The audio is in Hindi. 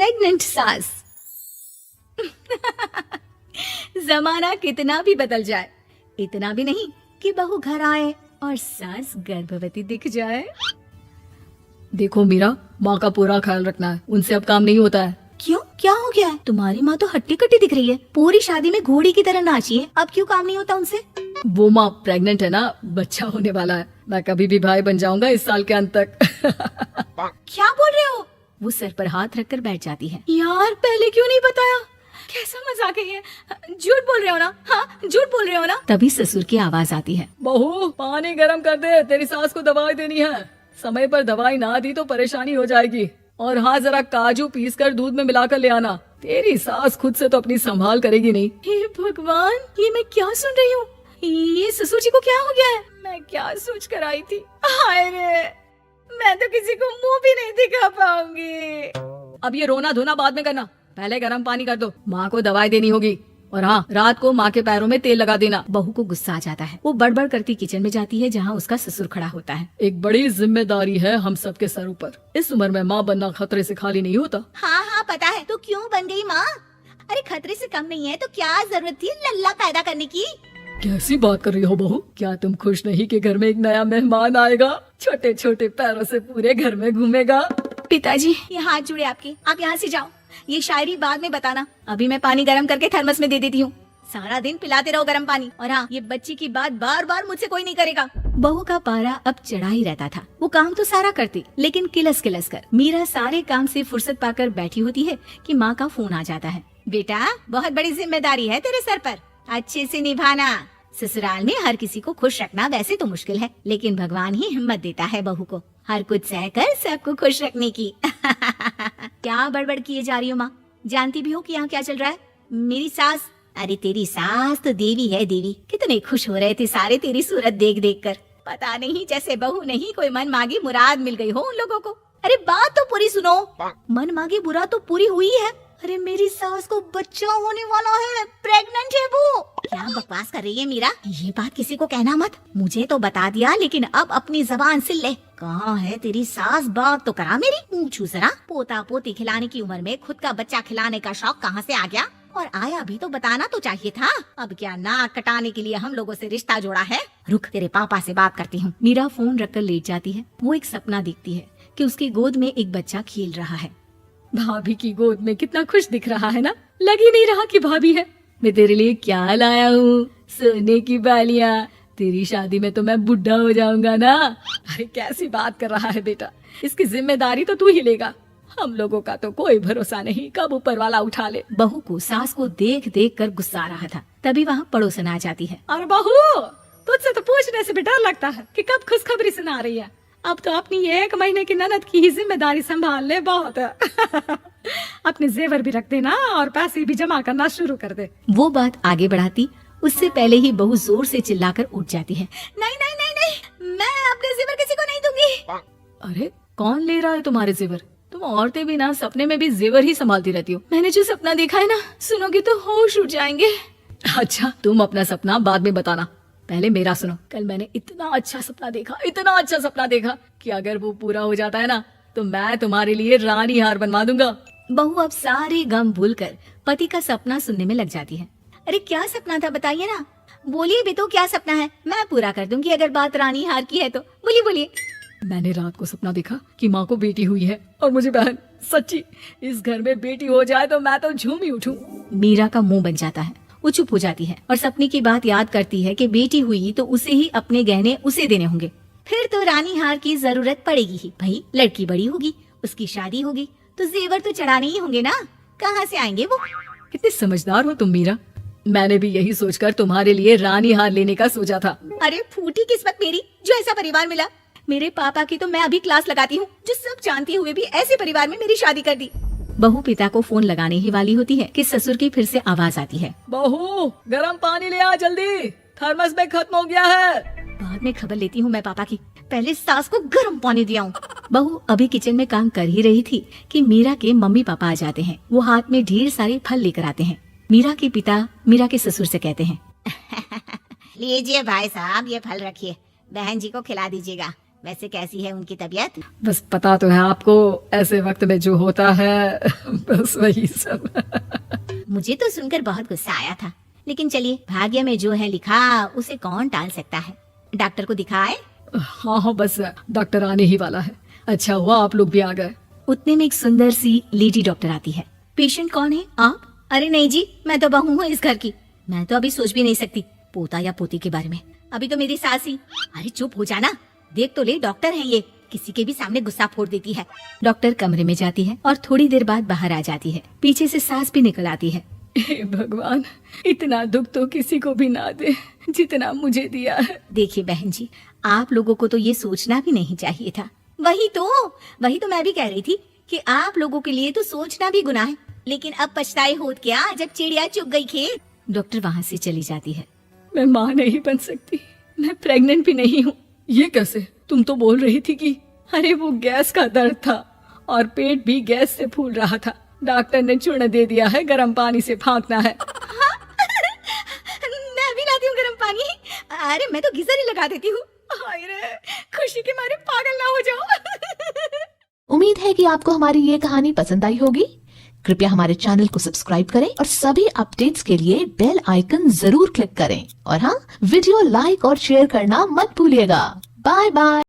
प्रेग्नेंट सास। जमाना कितना भी बदल जाए, इतना भी नहीं कि बहू घर आए और सास गर्भवती दिख जाए। देखो मीरा, माँ का पूरा ख्याल रखना है, उनसे अब काम नहीं होता है। क्यों, क्या हो गया है? तुम्हारी माँ तो हट्टी कट्टी दिख रही है, पूरी शादी में घोड़ी की तरह नाची है, अब क्यों काम नहीं होता उनसे? वो माँ प्रेग्नेंट है ना, बच्चा होने वाला है। मैं कभी भी भाई बन जाऊंगा इस साल के अंत तक। क्या बोल रहे हो? वो सर पर हाथ रखकर बैठ जाती है। यार पहले क्यों नहीं बताया? कैसा मजाक है ये? झूठ बोल रहे हो ना? हाँ झूठ बोल रहे हो ना? तभी ससुर की आवाज आती है। बहू पानी गर्म कर दे, तेरी सास को दवाई देनी है। समय पर दवाई ना दी तो परेशानी हो जाएगी। और हाँ, जरा काजू पीस कर दूध में मिलाकर ले आना। तेरी सास खुद से तो अपनी संभाल करेगी नहीं। हे भगवान, ये मैं क्या सुन रही हूँ? ये ससुर जी को क्या हो गया है? मैं क्या सोच कर आई थी? हाय रे, मैं तो किसी को मुंह भी नहीं दिखा पाऊंगी। अब ये रोना धोना बाद में करना, पहले गर्म पानी कर दो। माँ को दवाई देनी होगी। और हाँ, रात को माँ के पैरों में तेल लगा देना। बहू को गुस्सा आ जाता है। वो बड़बड़ करती किचन में जाती है जहाँ उसका ससुर खड़ा होता है। एक बड़ी जिम्मेदारी है हम सबके सर ऊपर। इस उम्र में माँ बनना खतरे से खाली नहीं होता। हाँ हाँ पता है, तो क्यों बन गई माँ? अरे खतरे से कम नहीं है तो क्या जरूरत थी लल्ला पैदा करने की? कैसी बात कर रही हो बहू? क्या तुम खुश नहीं कि घर में एक नया मेहमान आएगा, छोटे छोटे पैरों से पूरे घर में घूमेगा? पिताजी ये हाथ जुड़े आपके, आप यहाँ से जाओ। ये शायरी बाद में बताना, अभी मैं पानी गर्म करके थर्मस में दे देती हूँ। सारा दिन पिलाते रहो गर्म पानी। और हाँ, ये बच्ची की बात बार बार मुझसे कोई नहीं करेगा। बहू का पारा अब चढ़ा ही रहता था। वो काम तो सारा करती, लेकिन किलस किलस कर। मीरा सारे काम से फुर्सत पाकर बैठी होती है कि माँ का फोन आ जाता है। बेटा बहुत बड़ी जिम्मेदारी है तेरे सर पर, अच्छे से निभाना। ससुराल में हर किसी को खुश रखना वैसे तो मुश्किल है, लेकिन भगवान ही हिम्मत देता है बहू को हर कुछ सहकर सबको खुश रखने की। क्या बड़बड़ किए जा रही हो माँ? जानती भी हो कि यहाँ क्या चल रहा है? मेरी सास, अरे तेरी सास तो देवी है देवी। कितने खुश हो रहे थे सारे तेरी सूरत देख देख कर। पता नहीं जैसे बहू नहीं कोई मन मांगी मुराद मिल गई हो उन लोगों को। अरे बात तो पूरी सुनो। मन मांगी मुराद तो पूरी हुई है। अरे मेरी सास को बच्चा होने वाला है, प्रेग्नेंट है वो। क्या बकवास कर रही है मीरा? ये बात किसी को कहना मत। मुझे तो बता दिया, लेकिन अब अपनी जबान से ले। कहाँ है तेरी सास? बात तो करा मेरी। पूछू जरा, पोता पोती खिलाने की उम्र में खुद का बच्चा खिलाने का शौक कहाँ से आ गया? और आया भी तो बताना तो चाहिए था। अब क्या नाक कटाने के लिए हम लोगों से रिश्ता जोड़ा है? रुक, तेरे पापा से बात करती हूँ। मीरा फोन रखकर लेट जाती है। वो एक सपना देखती है कि उसकी गोद में एक बच्चा खेल रहा है। भाभी की गोद में कितना खुश दिख रहा है ना, लग ही नहीं रहा कि भाभी है। मैं तेरे लिए क्या लाया हूँ, सोने की बालियाँ। तेरी शादी में तो मैं बुढ़ा हो जाऊंगा ना। अरे कैसी बात कर रहा है बेटा, इसकी जिम्मेदारी तो तू ही लेगा। हम लोगों का तो कोई भरोसा नहीं, कब ऊपर वाला उठा ले। बहू को सास को देख देख कर गुस्सा आ रहा था। तभी वहाँ पड़ोसन आ जाती है। और बहू, तुझसे तो पूछने से भी डर लगता है कि कब खुशखबरी सुना रही है। अब तो अपनी 1 महीने की ननद की ही जिम्मेदारी संभाल ले, बहुत है। अपने जेवर भी रख देना और पैसे भी जमा करना शुरू कर दे। वो बात आगे बढ़ाती उससे पहले ही बहू जोर से चिल्लाकर उठ जाती है। नहीं नहीं नहीं नहीं, मैं अपने जेवर किसी को नहीं दूंगी। अरे कौन ले रहा है तुम्हारे जेवर? तुम औरतें भी ना सपने में भी जेवर ही संभालती रहती हो। मैंने जो सपना देखा है ना, सुनोगे तो होश उड़ जाएंगे। अच्छा, तुम अपना सपना बाद में बताना, पहले मेरा सुनो। कल मैंने इतना अच्छा सपना देखा, इतना अच्छा सपना देखा कि अगर वो पूरा हो जाता है ना तो मैं तुम्हारे लिए रानी हार बनवा दूंगा। बहू अब सारे गम भूलकर पति का सपना सुनने में लग जाती है। अरे क्या सपना था बताइए ना, बोलिए भी तो क्या सपना है, मैं पूरा कर दूंगी अगर बात रानी हार की है तो। बोलिए बोलिए। मैंने रात को सपना देखा कि माँ को बेटी हुई है और मुझे बहन। सच्ची, इस घर में बेटी हो जाए तो मैं तो झूम ही उठूं। मीरा का मुंह बन जाता है। वो चुप हो जाती है और सपने की बात याद करती है कि बेटी हुई तो उसे ही अपने गहने उसे देने होंगे। फिर तो रानी हार की जरूरत पड़ेगी ही। भाई लड़की बड़ी होगी, उसकी शादी होगी तो जेवर तो चढ़ाने ही होंगे ना, कहाँ से आएंगे वो? कितने समझदार हो तुम मीरा। मैंने भी यही सोचकर तुम्हारे लिए रानी हार लेने का सोचा था। अरे फूटी किस्मत मेरी जो ऐसा परिवार मिला। मेरे पापा की तो मैं अभी क्लास लगाती हूँ, जो सब जानती हुए भी ऐसे परिवार में मेरी शादी कर दी। बहू पिता को फोन लगाने ही वाली होती है कि ससुर की फिर से आवाज आती है। बहू गर्म पानी ले आ जल्दी, थर्मस में खत्म हो गया है। बाद में खबर लेती हूँ मैं पापा की, पहले सास को गर्म पानी दिया हूँ। बहू अभी किचन में काम कर ही रही थी कि मीरा के मम्मी पापा आ जाते हैं। वो हाथ में ढेर सारे फल लेकर आते हैं। मीरा के पिता मीरा के ससुर से कहते हैं, लीजिए भाई साहब, ये फल रखिए, बहन जी को खिला दीजिएगा। वैसे कैसी है उनकी तबीयत? बस पता तो है आपको, ऐसे वक्त में जो होता है बस वही सब। मुझे तो सुनकर बहुत गुस्सा आया था, लेकिन चलिए, भाग्य में जो है लिखा उसे कौन टाल सकता है। डॉक्टर को दिखाए? हाँ हाँ, बस डॉक्टर आने ही वाला है। अच्छा हुआ आप लोग भी आ गए। उतने में एक सुंदर सी लेडी डॉक्टर आती है। पेशेंट कौन है? आप? अरे नहीं जी, मैं तो बहू हूँ इस घर की। मैं तो अभी सोच भी नहीं सकती पोता या पोती के बारे में। अभी तो मेरी सास ही। अरे चुप हो जाना, देख तो ले, डॉक्टर है ये, किसी के भी सामने गुस्सा फोड़ देती है। डॉक्टर कमरे में जाती है और थोड़ी देर बाद बाहर आ जाती है। पीछे से सास भी निकल आती है। हे भगवान, इतना दुख तो किसी को भी ना दे जितना मुझे दिया है। देखिए बहन जी, आप लोगों को तो ये सोचना भी नहीं चाहिए था। वही तो मैं भी कह रही थी कि आप लोगों के लिए तो सोचना भी गुनाह है, लेकिन अब पछताए होत क्या जब चिड़िया चुग गई खेत। डॉक्टर वहाँ से चली जाती है। मैं माँ नहीं बन सकती, मैं प्रेग्नेंट भी नहीं हूँ। ये कैसे? तुम तो बोल रही थी कि अरे वो गैस का दर्द था और पेट भी गैस से फूल रहा था। डॉक्टर ने चूर्ण दे दिया है, गर्म पानी से फाँकना है। मैं भी लाती हूँ गर्म पानी। अरे मैं तो गीजर ही लगा देती हूँ। हाय रे, खुशी के मारे पागल ना हो जाओ। उम्मीद है कि आपको हमारी ये कहानी पसंद आई होगी। कृपया हमारे चैनल को सब्सक्राइब करें और सभी अपडेट्स के लिए बेल आइकन जरूर क्लिक करें। और हाँ, वीडियो लाइक और शेयर करना मत भूलिएगा। Bye bye.